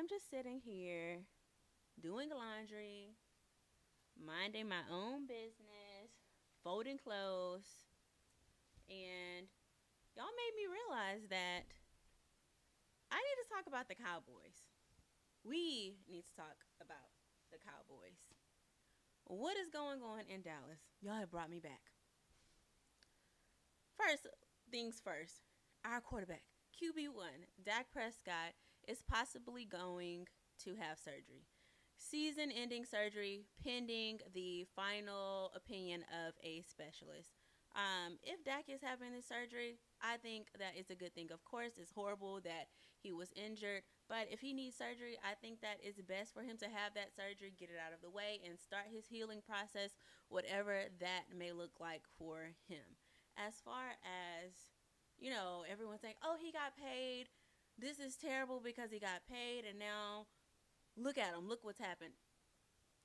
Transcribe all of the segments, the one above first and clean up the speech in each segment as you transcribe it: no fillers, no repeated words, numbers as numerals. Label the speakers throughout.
Speaker 1: I'm just sitting here doing laundry, minding my own business, folding clothes, and y'all made me realize that I need to talk about the Cowboys. We need to talk about the Cowboys. What is going on in Dallas? Y'all have brought me back. First things first, our quarterback, QB1, Dak Prescott, is possibly going to have surgery. Season ending surgery pending the final opinion of a specialist. If Dak is having this surgery, I think that it's a good thing. Of course, it's horrible that he was injured, but if he needs surgery, I think that it's best for him to have that surgery, get it out of the way, and start his healing process, whatever that may look like for him. As far as, everyone's saying, oh, he got paid. This is terrible because he got paid, and now look at him. Look what's happened.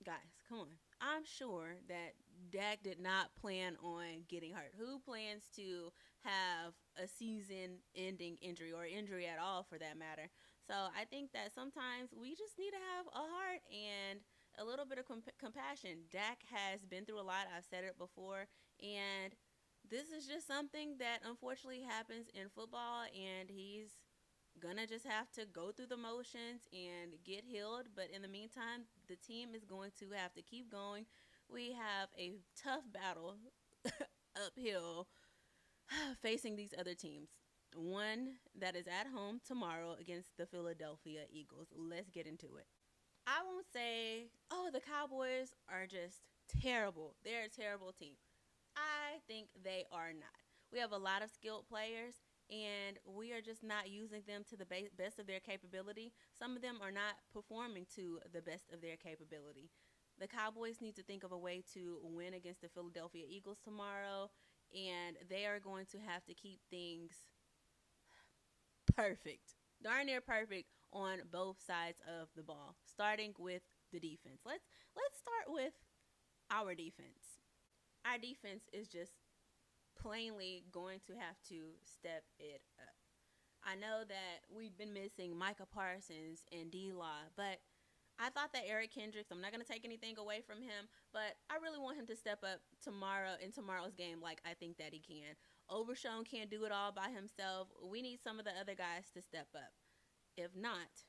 Speaker 1: Guys, come on. I'm sure that Dak did not plan on getting hurt. Who plans to have a season ending injury or injury at all for that matter? So I think that sometimes we just need to have a heart and a little bit of compassion. Dak has been through a lot. I've said it before. And this is just something that unfortunately happens in football. And he's gonna just have to go through the motions and get healed. But in the meantime, the team is going to have to keep going. We have a tough battle uphill facing these other teams. One that is at home tomorrow against the Philadelphia Eagles. Let's get into it. I won't say, oh, the Cowboys are just terrible. They're a terrible team. I think they are not. We have a lot of skilled players, and we are just not using them to the best of their capability. Some of them are not performing to the best of their capability. The Cowboys need to think of a way to win against the Philadelphia Eagles tomorrow, and they are going to have to keep things perfect, darn near perfect on both sides of the ball. Starting with the defense. Let's start with our defense. Our defense is just plainly going to have to step it up. I know that we've been missing Micah Parsons and D-Law, but I thought that Eric Kendricks, I'm not going to take anything away from him, but I really want him to step up tomorrow in tomorrow's game like I think that he can. Overshown can't do it all by himself. We need some of the other guys to step up. If not,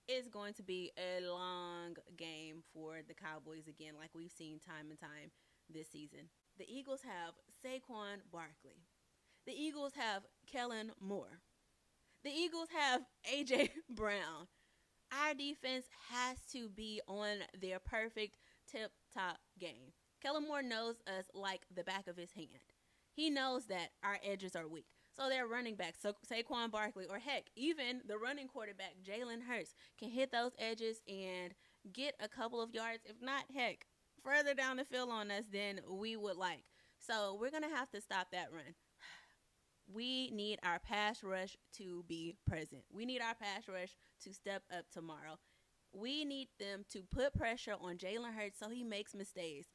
Speaker 1: it's going to be a long game for the Cowboys again, like we've seen time and time this season. The Eagles have Saquon Barkley. The Eagles have Kellen Moore. The Eagles have A.J. Brown. Our defense has to be on their perfect tip-top game. Kellen Moore knows us like the back of his hand. He knows that our edges are weak. So their running back, Saquon Barkley, or heck, even the running quarterback, Jalen Hurts, can hit those edges and get a couple of yards, if not, heck, further down the field on us than we would like. So we're going to have to stop that run. We need our pass rush to be present. We need our pass rush to step up tomorrow. We need them to put pressure on Jalen Hurts so he makes mistakes.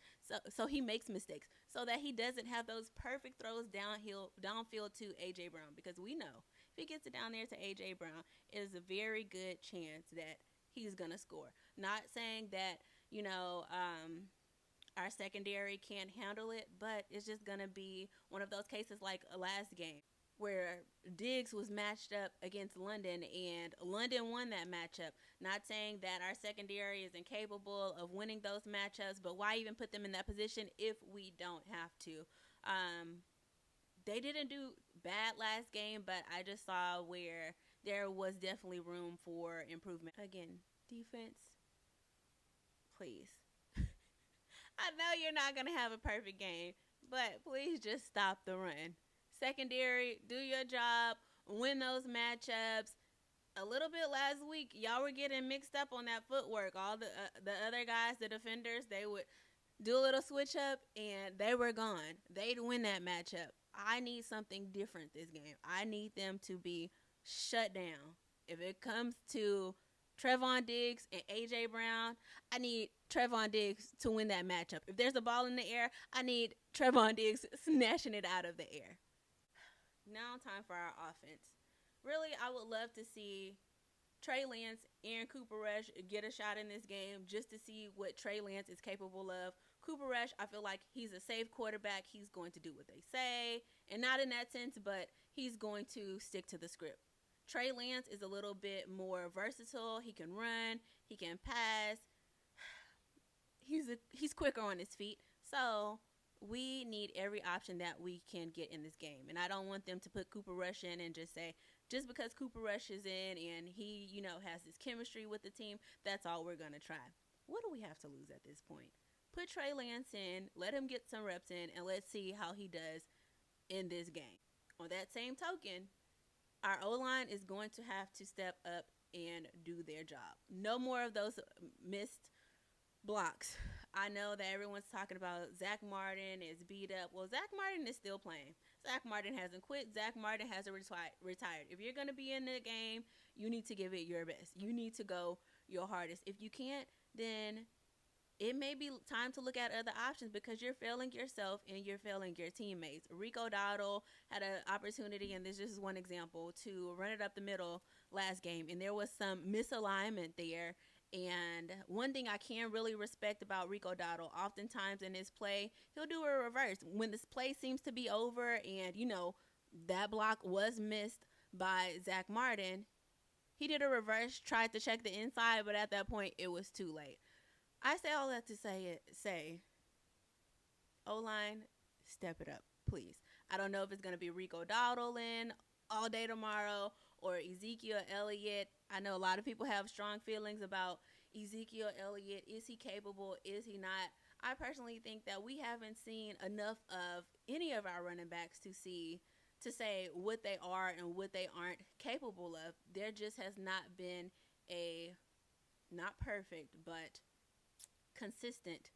Speaker 1: So he makes mistakes. So that he doesn't have those perfect throws downfield to A.J. Brown. Because we know if he gets it down there to A.J. Brown, it is a very good chance that he's going to score. Not saying that, our secondary can't handle it, but it's just going to be one of those cases like last game where Diggs was matched up against London and London won that matchup. Not saying that our secondary is incapable of winning those matchups, but why even put them in that position if we don't have to? They didn't do bad last game, but I just saw where there was definitely room for improvement. Again, defense, please. I know you're not going to have a perfect game, but please just stop the run. Secondary, do your job, win those matchups. A little bit last week, y'all were getting mixed up on that footwork. All the other guys, the defenders, they would do a little switch up, and they were gone. They'd win that matchup. I need something different this game. I need them to be shut down. If it comes to Trevon Diggs and A.J. Brown, I need Trevon Diggs to win that matchup. If there's a ball in the air, I need Trevon Diggs snatching it out of the air. Now time for our offense. Really, I would love to see Trey Lance and Cooper Rush get a shot in this game just to see what Trey Lance is capable of. Cooper Rush, I feel like he's a safe quarterback. He's going to do what they say, and not in that sense, but he's going to stick to the script. Trey Lance is a little bit more versatile. He can run, he can pass. He's quicker on his feet. So we need every option that we can get in this game. And I don't want them to put Cooper Rush in and just say, just because Cooper Rush is in and he, has this chemistry with the team, that's all we're going to try. What do we have to lose at this point? Put Trey Lance in, let him get some reps in, and let's see how he does in this game. On that same token, our O-line is going to have to step up and do their job. No more of those missed blocks. I know that everyone's talking about Zach Martin is beat up. Well, Zach Martin is still playing. Zach Martin hasn't quit. Zach Martin hasn't retired. If you're going to be in the game, you need to give it your best. You need to go your hardest. If you can't, then it may be time to look at other options because you're failing yourself and you're failing your teammates. Rico Dowdle had an opportunity, and this is one example, to run it up the middle last game, and there was some misalignment there. And one thing I can really respect about Rico Dowdle, oftentimes in his play, he'll do a reverse. When this play seems to be over and, that block was missed by Zach Martin, he did a reverse, tried to check the inside, but at that point, it was too late. I say all that to say, O-line, step it up, please. I don't know if it's going to be Rico Dowdle in all day tomorrow or Ezekiel Elliott. I know a lot of people have strong feelings about Ezekiel Elliott. Is he capable? Is he not? I personally think that we haven't seen enough of any of our running backs to say what they are and what they aren't capable of. There just has not been a, not perfect, but consistent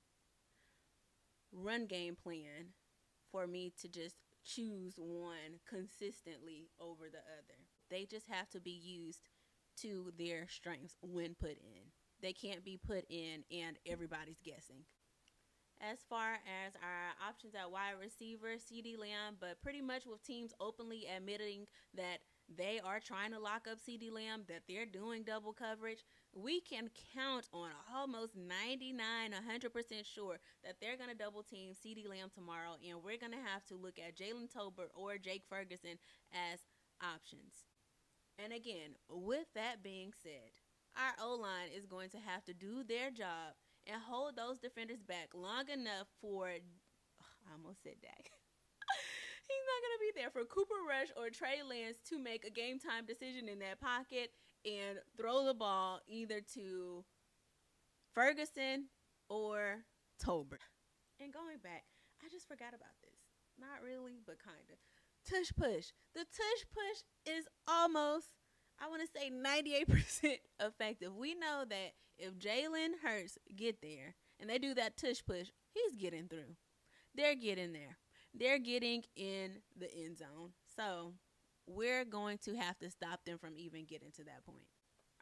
Speaker 1: run game plan for me to just choose one consistently over the other. They just have to be used to their strengths when put in. They can't be put in and everybody's guessing. As far as our options at wide receiver, CeeDee Lamb, but pretty much with teams openly admitting that they are trying to lock up CeeDee Lamb, that they're doing double coverage, we can count on almost 99, 100% sure that they're going to double team CeeDee Lamb tomorrow, and we're going to have to look at Jalen Tolbert or Jake Ferguson as options. And again, with that being said, our O-line is going to have to do their job and hold those defenders back long enough for, I almost said Dak. He's not going to be there for Cooper Rush or Trey Lance to make a game time decision in that pocket and throw the ball either to Ferguson or Tolbert. And going back, I just forgot about this. Not really, but kind of. Tush push. The tush push is almost, I want to say 98% effective. We know that if Jalen Hurts get there and they do that tush push, he's getting through. They're getting there. They're getting in the end zone. So we're going to have to stop them from even getting to that point.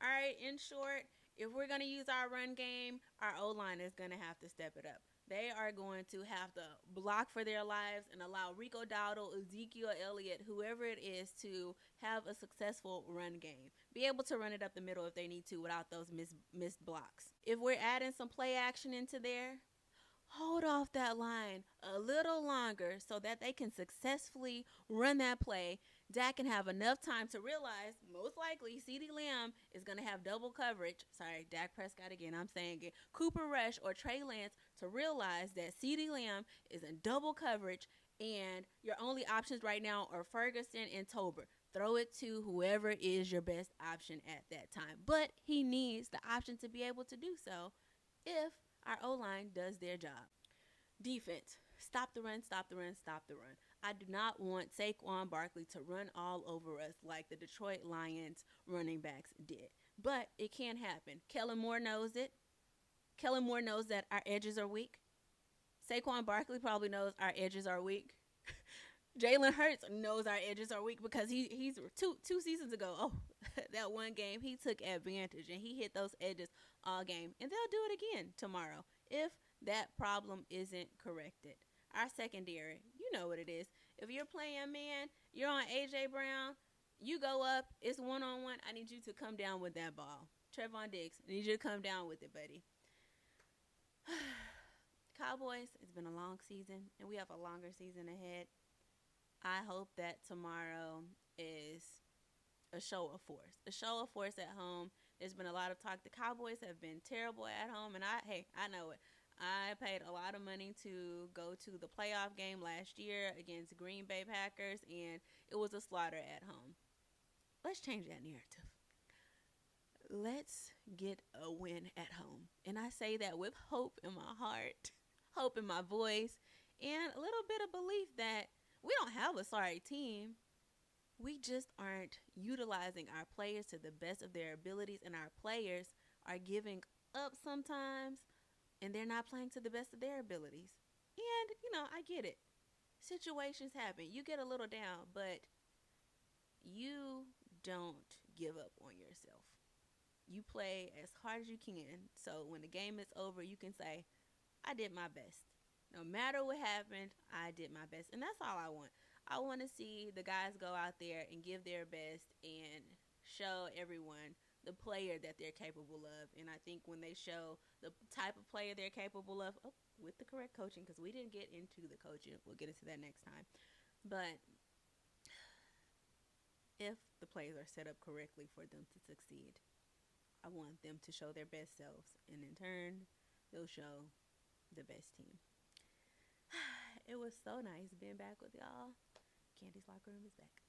Speaker 1: All right, in short, if we're going to use our run game, our O-line is going to have to step it up. They are going to have to block for their lives and allow Rico Dowdle, Ezekiel Elliott, whoever it is, to have a successful run game. Be able to run it up the middle if they need to without those missed blocks. If we're adding some play action into there, hold off that line a little longer so that they can successfully run that play. Dak can have enough time to realize, most likely, CeeDee Lamb is going to have double coverage. Sorry, Dak Prescott again, I'm saying it. Cooper Rush or Trey Lance to realize that CeeDee Lamb is in double coverage and your only options right now are Ferguson and Tolbert. Throw it to whoever is your best option at that time. But he needs the option to be able to do so if our O-line does their job. Defense. Stop the run, stop the run, stop the run. I do not want Saquon Barkley to run all over us like the Detroit Lions running backs did. But it can happen. Kellen Moore knows it. Kellen Moore knows that our edges are weak. Saquon Barkley probably knows our edges are weak. Jalen Hurts knows our edges are weak because he's two seasons ago, that one game, he took advantage and he hit those edges all game. And they'll do it again tomorrow if that problem isn't corrected. Our secondary, you know what it is. If you're playing man, you're on A.J. Brown, You go up, it's one on one. I need you to come down with that ball. Trevon Diggs, I need you to come down with it, buddy. Cowboys, it's been a long season, and we have a longer season ahead. I hope that tomorrow is a show of force. A show of force at home. There's been a lot of talk. The Cowboys have been terrible at home, and I know it. I paid a lot of money to go to the playoff game last year against Green Bay Packers, and it was a slaughter at home. Let's change that narrative. Let's get a win at home. And I say that with hope in my heart, hope in my voice, and a little bit of belief that we don't have a sorry team. We just aren't utilizing our players to the best of their abilities, and our players are giving up sometimes, and they're not playing to the best of their abilities. And, I get it. Situations happen. You get a little down, but you don't give up on yourself. You play as hard as you can. So when the game is over, you can say, I did my best. No matter what happened, I did my best. And that's all I want. I want to see the guys go out there and give their best and show everyone the player that they're capable of. And I think when they show the type of player they're capable of, with the correct coaching, because we didn't get into the coaching. We'll get into that next time. But if the players are set up correctly for them to succeed, I want them to show their best selves. And in turn, they'll show the best team. It was so nice being back with y'all. Candy's Locker Room is back.